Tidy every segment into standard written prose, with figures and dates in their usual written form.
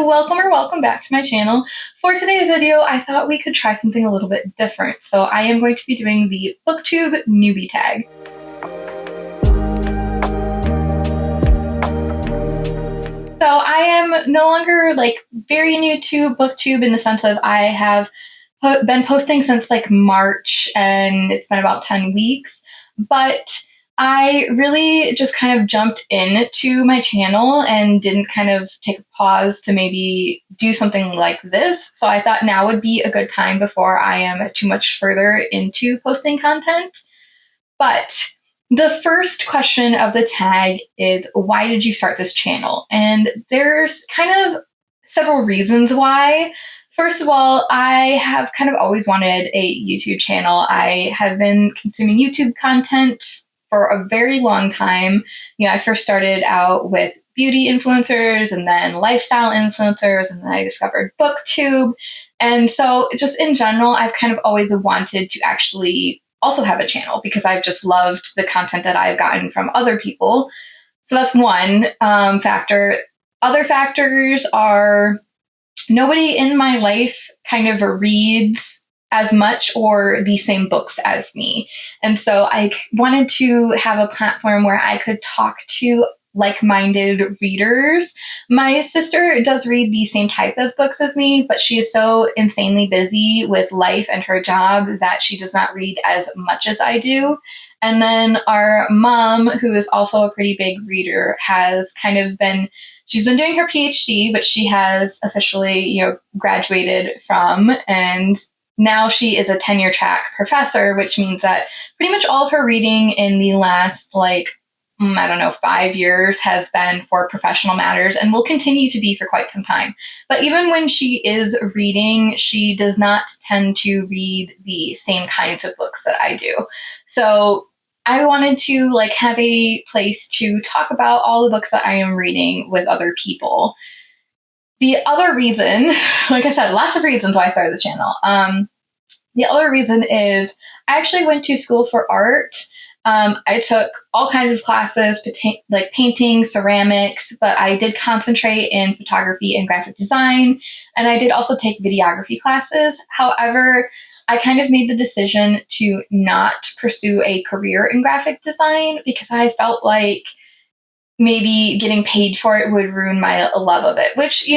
welcome or welcome back to my channel. For today's video, I thought we could try something a little bit different. So I am going to be doing the booktube newbie tag. So I am no longer very new to booktube in the sense of I have been posting since March and it's been about 10 weeks, but I really just kind of jumped into my channel and didn't kind of take a pause to maybe do something like this. So I thought now would be a good time before I am too much further into posting content. But the first question of the tag is, why did you start this channel? And there's kind of several reasons why. First of all, I have kind of always wanted a YouTube channel. I have been consuming YouTube content for a very long time. I first started out with beauty influencers and then lifestyle influencers, and then I discovered booktube. And so just in general, I've kind of always wanted to actually also have a channel because I've just loved the content that I've gotten from other people. So that's one factor. Other factors are nobody in my life kind of reads as much or the same books as me. And so I wanted to have a platform where I could talk to like-minded readers. My sister does read the same type of books as me, but she is so insanely busy with life and her job that she does not read as much as I do. And then our mom, who is also a pretty big reader, has kind of been she's been doing her PhD, but she has officially, graduated from, and now she is a tenure track professor, which means that pretty much all of her reading in the last, 5 years has been for professional matters and will continue to be for quite some time. But even when she is reading, she does not tend to read the same kinds of books that I do. So I wanted to have a place to talk about all the books that I am reading with other people. The other reason, like I said, lots of reasons why I started this channel. The other reason is I actually went to school for art. I took all kinds of classes, like painting, ceramics, but I did concentrate in photography and graphic design. And I did also take videography classes. However, I kind of made the decision to not pursue a career in graphic design because I felt like maybe getting paid for it would ruin my love of it, which,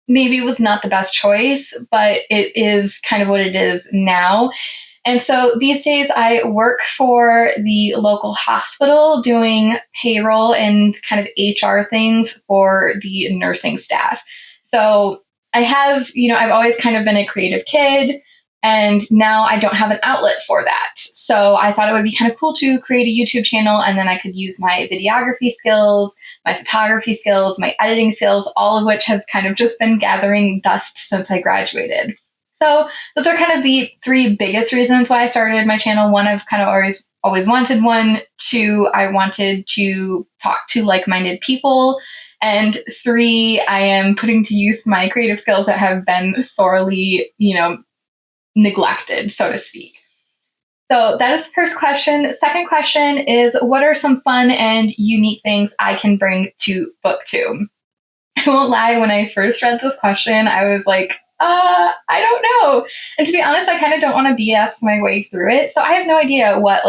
maybe was not the best choice, but it is kind of what it is now. And so these days I work for the local hospital doing payroll and kind of HR things for the nursing staff. So I have, I've always kind of been a creative kid, and now I don't have an outlet for that. So I thought it would be kind of cool to create a YouTube channel, and then I could use my videography skills, my photography skills, my editing skills, all of which has kind of just been gathering dust since I graduated. So those are kind of the three biggest reasons why I started my channel. One, I've kind of always wanted one. Two, I wanted to talk to like-minded people. And three, I am putting to use my creative skills that have been sorely, neglected, so to speak. So that is the first question. The second question is, what are some fun and unique things I can bring to booktube? I won't lie, when I first read this question, I was like, I don't know. And to be honest, I kind of don't want to BS my way through it. So I have no idea what,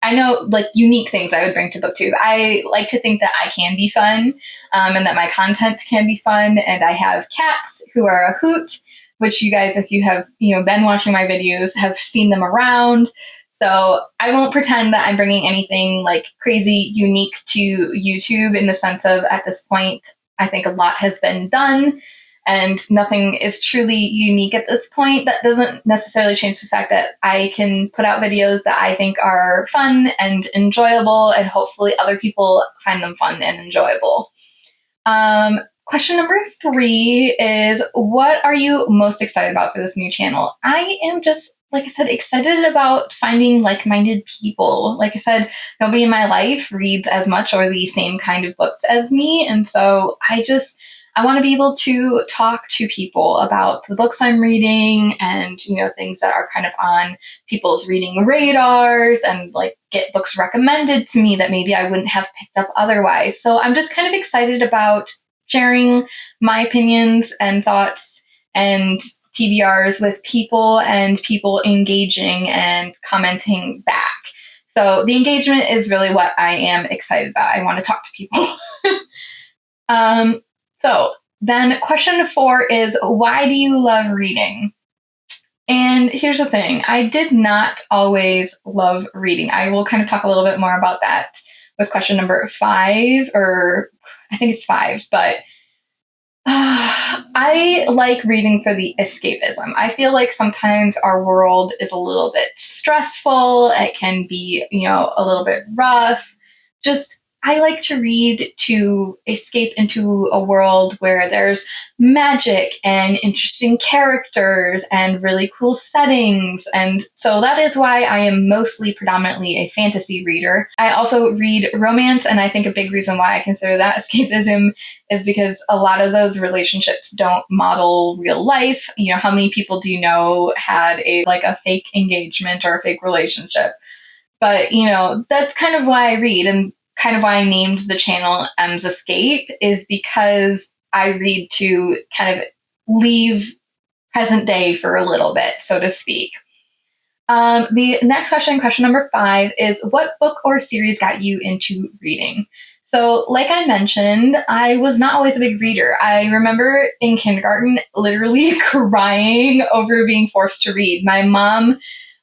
I know unique things I would bring to booktube. I like to think that I can be fun, and that my content can be fun. And I have cats who are a hoot, which you guys, if you have, been watching my videos, have seen them around. So I won't pretend that I'm bringing anything crazy unique to YouTube in the sense of, at this point, I think a lot has been done and nothing is truly unique at this point. That doesn't necessarily change the fact that I can put out videos that I think are fun and enjoyable, and hopefully other people find them fun and enjoyable. Question number 3 is, what are you most excited about for this new channel? I am just, like I said, excited about finding like-minded people. Like I said, nobody in my life reads as much or the same kind of books as me. And so I want to be able to talk to people about the books I'm reading and, things that are kind of on people's reading radars, and get books recommended to me that maybe I wouldn't have picked up otherwise. So I'm just kind of excited about sharing my opinions and thoughts and TBRs with people and people engaging and commenting back. So the engagement is really what I am excited about. I want to talk to people. So then question 4 is, why do you love reading? And here's the thing. I did not always love reading. I will kind of talk a little bit more about that with question number 5, or I think it's 5, but I like reading for the escapism. I feel like sometimes our world is a little bit stressful. It can be, a little bit rough. I like to read to escape into a world where there's magic and interesting characters and really cool settings. And so that is why I am mostly predominantly a fantasy reader. I also read romance, and I think a big reason why I consider that escapism is because a lot of those relationships don't model real life. How many people do you know had a fake engagement or a fake relationship? But, that's kind of why I read, and kind of why I named the channel M's Escape, is because I read to kind of leave present day for a little bit, so to speak. The next question number 5, is what book or series got you into reading? So like I mentioned, I was not always a big reader. I remember in kindergarten literally crying over being forced to read. My mom,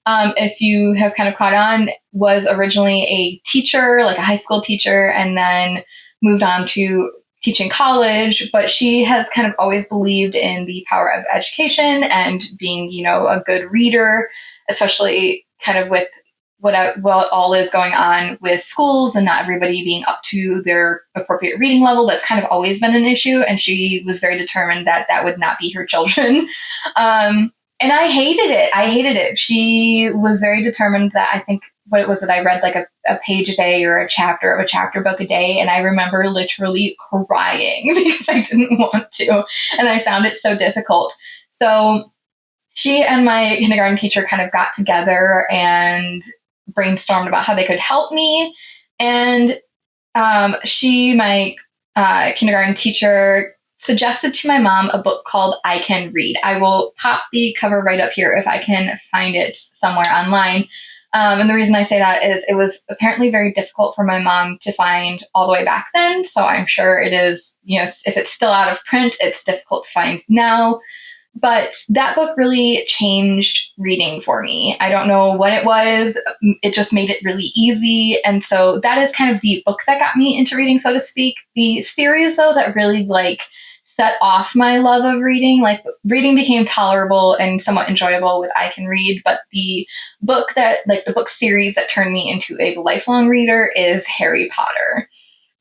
if you have kind of caught on, was originally a teacher, like a high school teacher, and then moved on to teaching college. But she has kind of always believed in the power of education and being, a good reader, especially kind of with what all is going on with schools and not everybody being up to their appropriate reading level. That's kind of always been an issue. And she was very determined that that would not be her children. And I hated it. She was very determined that, I think, what it was that I read like a page a day or a chapter of a chapter book a day. And I remember literally crying because I didn't want to. And I found it so difficult. So she and my kindergarten teacher kind of got together and brainstormed about how they could help me. And my kindergarten teacher, suggested to my mom a book called I Can Read. I will pop the cover right up here if I can find it somewhere online. And the reason I say that is it was apparently very difficult for my mom to find all the way back then. So I'm sure it is, if it's still out of print, it's difficult to find now. But that book really changed reading for me. I don't know what it was. It just made it really easy. And so that is kind of the book that got me into reading, so to speak. The series, though, that really set off my love of reading, reading became tolerable and somewhat enjoyable with I Can Read. But the book the book series that turned me into a lifelong reader is Harry Potter.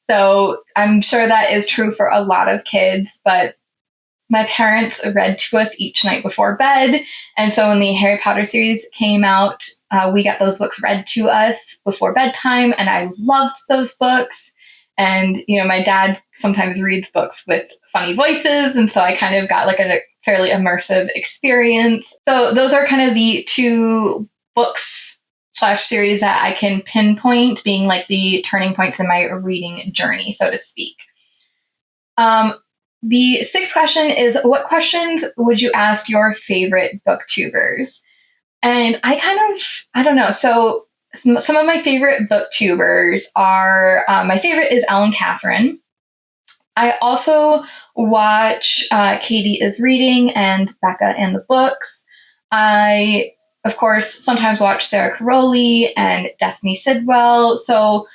So I'm sure that is true for a lot of kids, but my parents read to us each night before bed. And so when the Harry Potter series came out, we got those books read to us before bedtime. And I loved those books. And, my dad sometimes reads books with funny voices. And so I kind of got a fairly immersive experience. So those are kind of the 2 books / series that I can pinpoint being the turning points in my reading journey, so to speak. The 6th question is, what questions would you ask your favorite booktubers? And I don't know. So some of my favorite booktubers are, my favorite is Ellen Catherine. I also watch Katie is Reading and Becca and the Books. I, of course, sometimes watch Sarah Caroli and Destiny Sidwell. So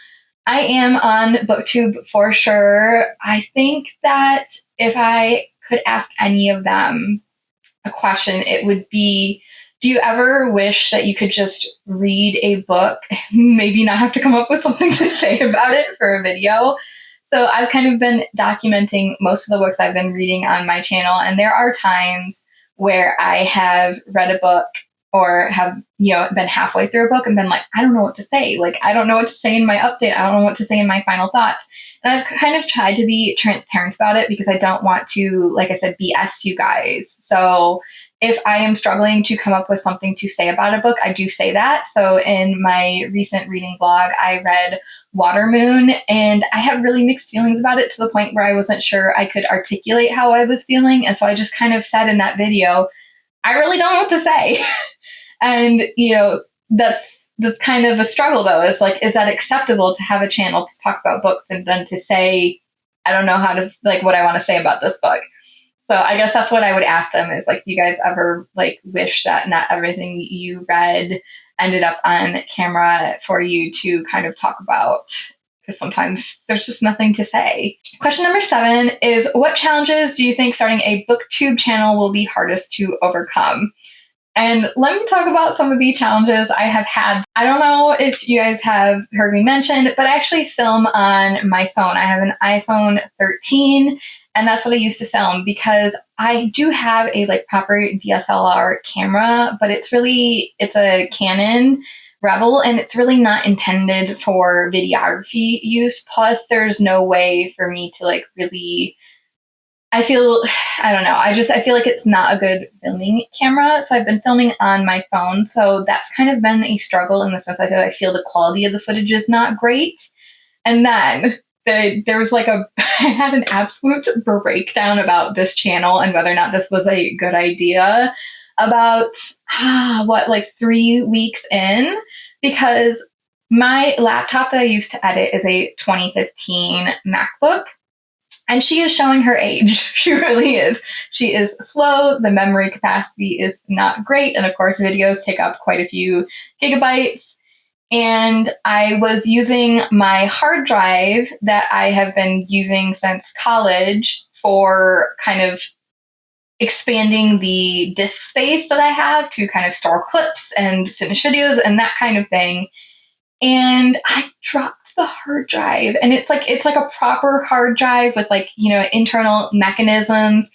I am on BookTube for sure. I think that if I could ask any of them a question, it would be, do you ever wish that you could just read a book, maybe not have to come up with something to say about it for a video? So I've kind of been documenting most of the books I've been reading on my channel, and there are times where I have read a book or have, been halfway through a book and been I don't know what to say. I don't know what to say in my update. I don't know what to say in my final thoughts. And I've kind of tried to be transparent about it because I don't want to, like I said, BS you guys. So if I am struggling to come up with something to say about a book, I do say that. So in my recent reading blog, I read Water Moon, and I had really mixed feelings about it to the point where I wasn't sure I could articulate how I was feeling. And so I just kind of said in that video, I really don't know what to say. And, that's kind of a struggle, though. It's like, is that acceptable to have a channel to talk about books and then to say, I don't know how to, like, what I want to say about this book? So I guess that's what I would ask them is, like, do you guys ever, like, wish that not everything you read ended up on camera for you to kind of talk about? Because sometimes there's just nothing to say. Question number 7 is, what challenges do you think starting a booktube channel will be hardest to overcome? And let me talk about some of the challenges I have had. I don't know if you guys have heard me mention, but I actually film on my phone. I have an iPhone 13, and that's what I use to film because I do have a proper DSLR camera, but it's a Canon Rebel, and it's really not intended for videography use. Plus, there's no way for me to really, I feel like it's not a good filming camera. So I've been filming on my phone. So that's kind of been a struggle in the sense I feel the quality of the footage is not great. And then there was I had an absolute breakdown about this channel and whether or not this was a good idea about 3 weeks in, because my laptop that I use to edit is a 2015 MacBook. And she is showing her age. She really is. She is slow. The memory capacity is not great. And of course, videos take up quite a few gigabytes. And I was using my hard drive that I have been using since college for kind of expanding the disk space that I have to kind of store clips and finish videos and that kind of thing. And I dropped the hard drive, and it's like a proper hard drive with internal mechanisms.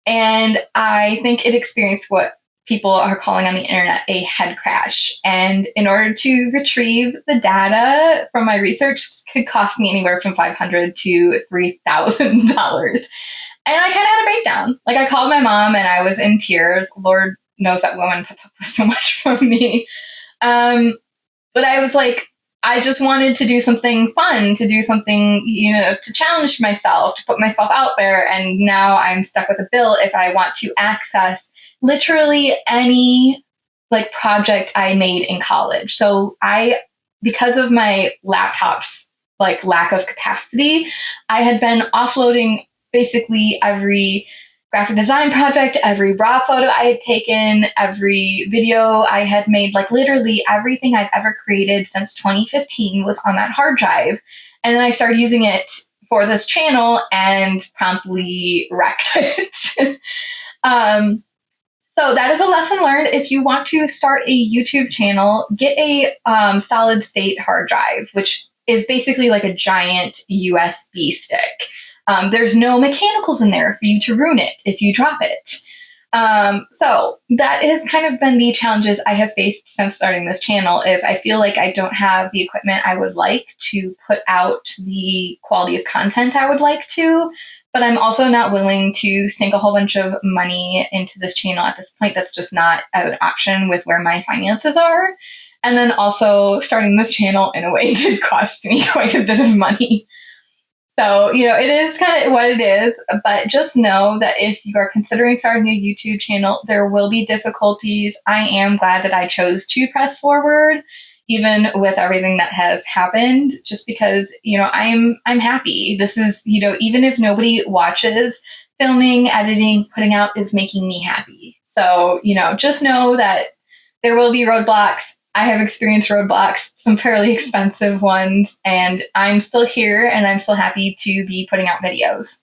And I think it experienced what people are calling on the internet a head crash. And in order to retrieve the data from my research could cost me anywhere from $500 to $3,000. And I kind of had a breakdown. I called my mom and I was in tears. Lord knows that woman puts up with so much from me. But I was like, I just wanted to do something fun, to do something, to challenge myself, to put myself out there. And now I'm stuck with a bill if I want to access literally any project I made in college. So because of my laptop's lack of capacity, I had been offloading basically every graphic design project, every raw photo I had taken, every video I had made, literally everything I've ever created since 2015 was on that hard drive. And then I started using it for this channel and promptly wrecked it. So that is a lesson learned. If you want to start a YouTube channel, get a solid state hard drive, which is basically like a giant USB stick. There's no mechanicals in there for you to ruin it if you drop it. So that has kind of been the challenges I have faced since starting this channel is I feel like I don't have the equipment I would like to put out the quality of content I would like to, but I'm also not willing to sink a whole bunch of money into this channel at this point. That's just not an option with where my finances are. And then also starting this channel in a way did cost me quite a bit of money. So, it is kind of what it is, but just know that if you are considering starting a YouTube channel, there will be difficulties. I am glad that I chose to press forward, even with everything that has happened, just because, I'm happy. This is, even if nobody watches, filming, editing, putting out is making me happy. So, just know that there will be roadblocks. I have experienced roadblocks, some fairly expensive ones, and I'm still here and I'm still happy to be putting out videos.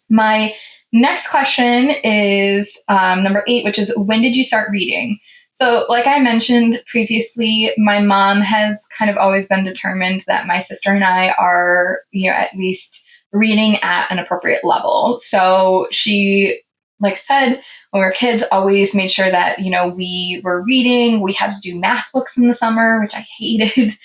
My next question is number 8, which is, when did you start reading? So like I mentioned previously, my mom has kind of always been determined that my sister and I are, at least reading at an appropriate level. So she, like I said, when we were kids, always made sure that, we were reading. We had to do math books in the summer, which I hated.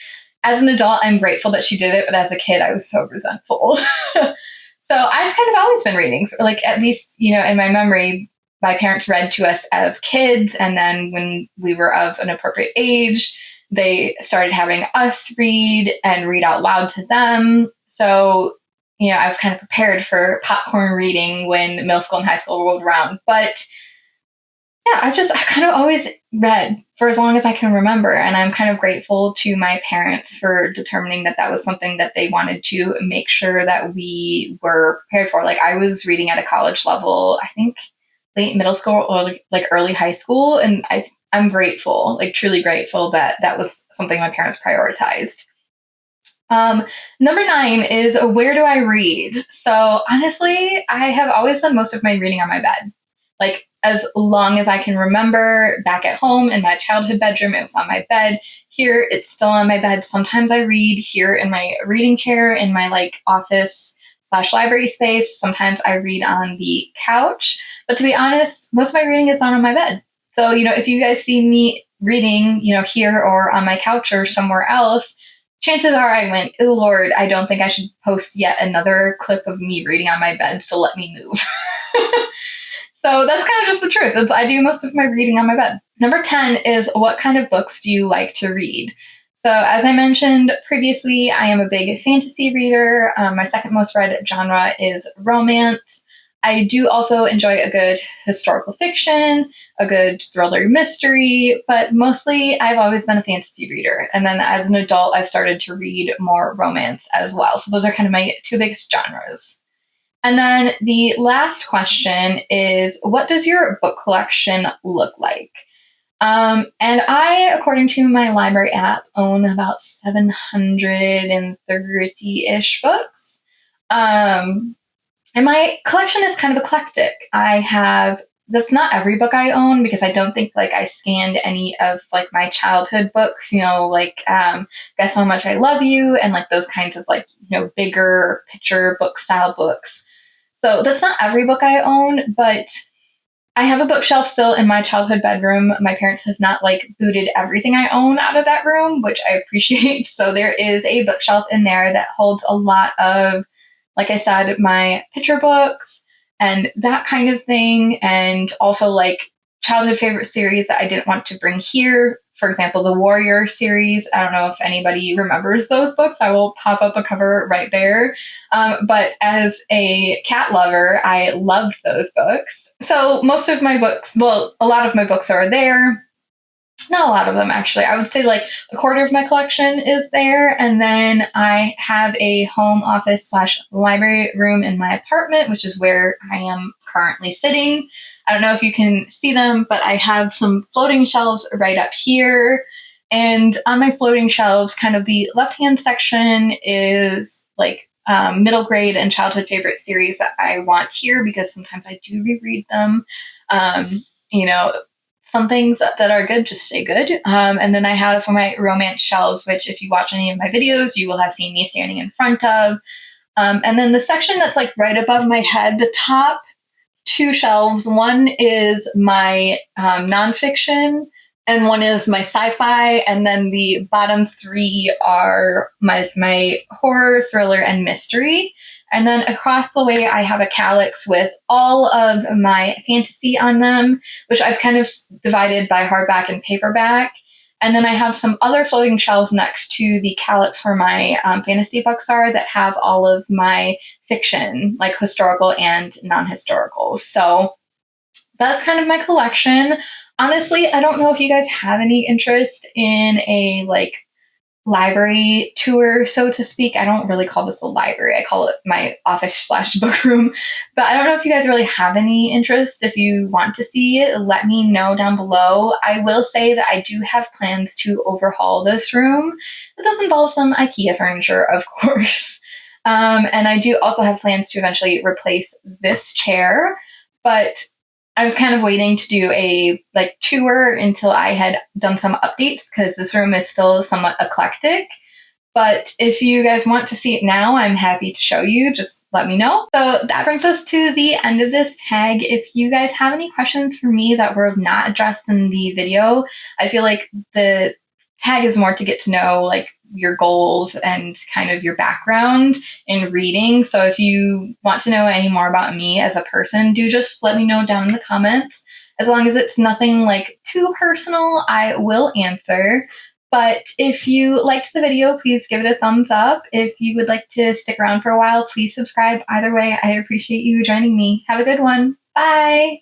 As an adult, I'm grateful that she did it, but as a kid, I was so resentful. So I've kind of always been reading, at least, in my memory, my parents read to us as kids. And then when we were of an appropriate age, they started having us read and read out loud to them. So, I was kind of prepared for popcorn reading when middle school and high school rolled around. But yeah, I kind of always read for as long as I can remember. And I'm kind of grateful to my parents for determining that that was something that they wanted to make sure that we were prepared for. Like, I was reading at a college level, I think late middle school or like early high school. And I'm grateful, like truly grateful that that was something my parents prioritized. Number 9 is, where do I read? So honestly, I have always done most of my reading on my bed. Like, as long as I can remember, back at home in my childhood bedroom, it was on my bed. Here, it's still on my bed. Sometimes I read here in my reading chair in my like office / library space. Sometimes I read on the couch. But to be honest, most of my reading is not on my bed. So, if you guys see me reading, here or on my couch or somewhere else, chances are I went, oh Lord, I don't think I should post yet another clip of me reading on my bed, so let me move. So that's kind of just the truth. I do most of my reading on my bed. Number 10 is, what kind of books do you like to read? So as I mentioned previously, I am a big fantasy reader. My second most read genre is romance. I do also enjoy a good historical fiction, a good thriller mystery, but mostly I've always been a fantasy reader. And then as an adult, I've started to read more romance as well. So those are kind of my two biggest genres. And then the last question is, what does your book collection look like? And I, according to my library app, own about 730-ish books. And my collection is kind of eclectic. That's not every book I own, because I don't think like I scanned any of like my childhood books, like Guess How Much I Love You and like those kinds of like, bigger picture book style books. So that's not every book I own, but I have a bookshelf still in my childhood bedroom. My parents have not like booted everything I own out of that room, which I appreciate. So there is a bookshelf in there that holds a lot of, like I said, my picture books and that kind of thing. And also like childhood favorite series that I didn't want to bring here. For example, the Warrior series. I don't know if anybody remembers those books. I will pop up a cover right there. But as a cat lover, I loved those books. So most of my books, well, a lot of my books are there. Not a lot of them, actually. I would say like a quarter of my collection is there. And then I have a home office / library room in my apartment, which is where I am currently sitting. I don't know if you can see them, but I have some floating shelves right up here. And on my floating shelves, kind of the left-hand section is like middle grade and childhood favorite series that I want here, because sometimes I do reread them. Some things that are good just stay good. And then I have for my romance shelves, which if you watch any of my videos, you will have seen me standing in front of. And then the section that's like right above my head, the top 2 shelves, one is my nonfiction and one is my sci-fi. And then the bottom 3 are my horror, thriller, and mystery. And then across the way, I have a calyx with all of my fantasy on them, which I've kind of divided by hardback and paperback. And then I have some other floating shelves next to the calyx where my fantasy books are that have all of my fiction, like historical and non-historical. So that's kind of my collection. Honestly, I don't know if you guys have any interest in a like library tour, so to speak. I don't really call this a library. I call it my office / book room. But I don't know if you guys really have any interest. If you want to see it, let me know down below. I will say that I do have plans to overhaul this room. It does involve some IKEA furniture, of course. And I do also have plans to eventually replace this chair. But I was kind of waiting to do a like tour until I had done some updates, because this room is still somewhat eclectic. But if you guys want to see it now, I'm happy to show you. Just let me know. So that brings us to the end of this tag. If you guys have any questions for me that were not addressed in the video, I feel like the tag is more to get to know like your goals and kind of your background in reading. So if you want to know any more about me as a person, do just let me know down in the comments. As long as it's nothing like too personal, I will answer. But if you liked the video, please give it a thumbs up. If you would like to stick around for a while, please subscribe. Either way, I appreciate you joining me. Have a good one. Bye.